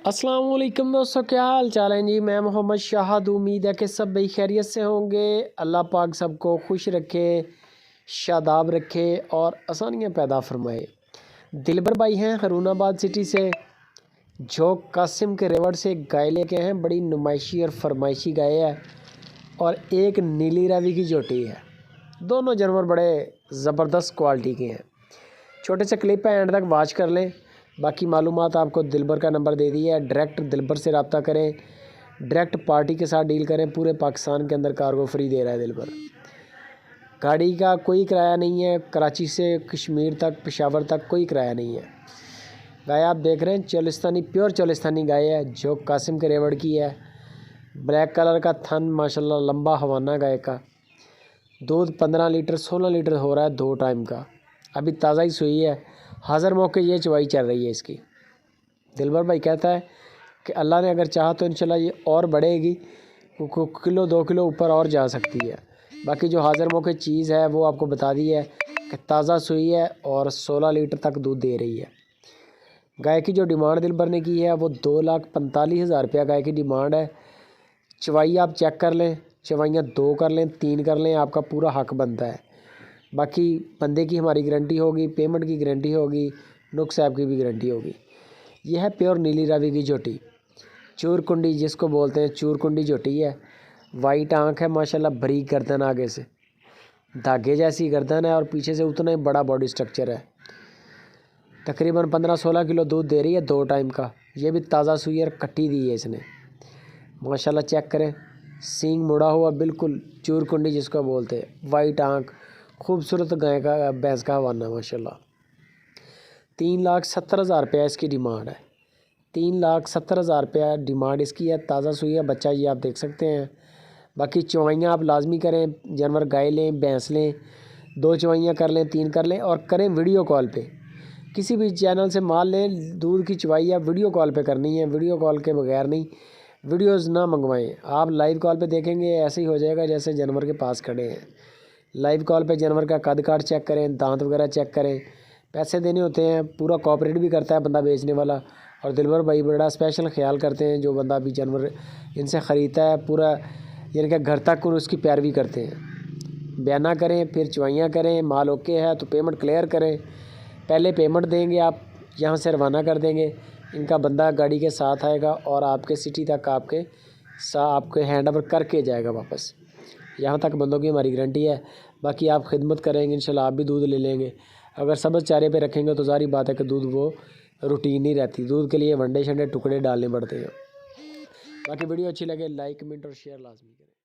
अस्सलाम वालेकुम दोस्तों, क्या हाल चाल है जी। मैं मोहम्मद शाहद, उम्मीद है कि सब भाई खैरियत से होंगे। अल्लाह पाक सबको खुश रखे, शादाब रखे और आसानियाँ पैदा फरमाए। दिलबर भाई हैं हरूनाबाद सिटी से, जो कासिम के रेवड़ से गाय लेके हैं। बड़ी नुमाइशी और फरमाइशी गाय है और एक नीली रावी की जोटी है। दोनों जानवर बड़े ज़बरदस्त क्वालिटी के हैं। छोटे से क्लिप है, एंड तक वॉच कर लें। बाकी मालूमात आपको दिलबर का नंबर दे दिया है। डायरेक्ट दिलबर से रब्ता करें, डायरेक्ट पार्टी के साथ डील करें। पूरे पाकिस्तान के अंदर कार्गो फ्री दे रहा है दिलबर। गाड़ी का कोई किराया नहीं है। कराची से कश्मीर तक, पेशावर तक कोई किराया नहीं है। गाय आप देख रहे हैं चोलिस्तानी, प्योर चोलिस्तानी गाय है, जो कासिम के रेवड़ की है। ब्लैक कलर का थन माशाल्लाह, लंबा हवाना गाय का। दूध 15 लीटर 16 लीटर हो रहा है 2 टाइम का। अभी ताज़ा ही सुई है, हाज़र मौके ये चवाई चल रही है इसकी। दिलबर भाई कहता है कि अल्लाह ने अगर चाहा तो इंशाल्लाह ये और बढ़ेगी, किलो 2 किलो ऊपर और जा सकती है। बाकी जो हाज़र मौके चीज़ है वो आपको बता दी है कि ताज़ा सुई है और 16 लीटर तक दूध दे रही है। गाय की जो डिमांड दिलबर ने की है वो 2,45,000 रुपया गाय की डिमांड है। चवाई आप चेक कर लें, चवाइयाँ 2 कर लें, 3 कर लें, आपका पूरा हक बनता है। बाकी बंदे की हमारी गारंटी होगी, पेमेंट की गारंटी होगी, नुक्स ऐप की भी गारंटी होगी। यह है प्योर नीली रावी की जोटी, चूर कुंडी जिसको बोलते हैं, चूर कुंडी जोटी है। वाइट आंख है माशाल्लाह, बारीक गर्दन, आगे से धागे जैसी गर्दन है और पीछे से उतना ही बड़ा बॉडी स्ट्रक्चर है। तकरीबन 15-16 किलो दूध दे रही है 2 टाइम का। ये भी ताज़ा सुई और कट्टी दी है इसने माशाल्लाह। चेक करें, सींग मुड़ा हुआ, बिल्कुल चूर कुंडी जिसको बोलते हैं। वाइट आंख, खूबसूरत गाय का, भैंस का हवाना माशाल्लाह। 3,70,000 रुपया इसकी डिमांड है। 3,70,000 रुपया डिमांड इसकी है। ताज़ा सुई है, बच्चा ये आप देख सकते हैं। बाकी चवाइयाँ आप लाजमी करें, जानवर गाय लें, भैंस लें, 2 चवाइयाँ कर लें, 3 कर लें और करें वीडियो कॉल पे। किसी भी चैनल से माल लें, दूध की चवाई आप वीडियो कॉल पे करनी है, वीडियो कॉल के बगैर नहीं। वीडियोज़ ना मंगवाएं, आप लाइव कॉल पे देखेंगे ऐसे ही हो जाएगा जैसे जानवर के पास खड़े हैं। लाइव कॉल पे जानवर का कद काट चेक करें, दांत वगैरह चेक करें। पैसे देने होते हैं, पूरा कोऑपरेट भी करता है बंदा बेचने वाला। और दिलबर भाई बड़ा स्पेशल ख्याल करते हैं, जो बंदा भी जानवर इनसे ख़रीदता है पूरा, यानी कि घर तक उसकी पैरवी करते हैं। बयाना करें, फिर चवाइयाँ करें, माल ओके है तो पेमेंट क्लियर करें। पहले पेमेंट देंगे, आप यहाँ से रवाना कर देंगे, इनका बंदा गाड़ी के साथ आएगा और आपके सिटी तक आपके हैंड ओवर करके जाएगा वापस। यहाँ तक बंदों की हमारी गारंटी है। बाकी आप खिदमत करेंगे इंशाल्लाह, आप भी दूध ले लेंगे। अगर सब्ज़ चारे पे रखेंगे तो सारी बात है कि दूध वो रूटीन नहीं रहती, दूध के लिए वनडे शंडे टुकड़े डालने पड़ते हैं। बाकी वीडियो अच्छी लगे लाइक, कमेंट और शेयर लाजमी करें।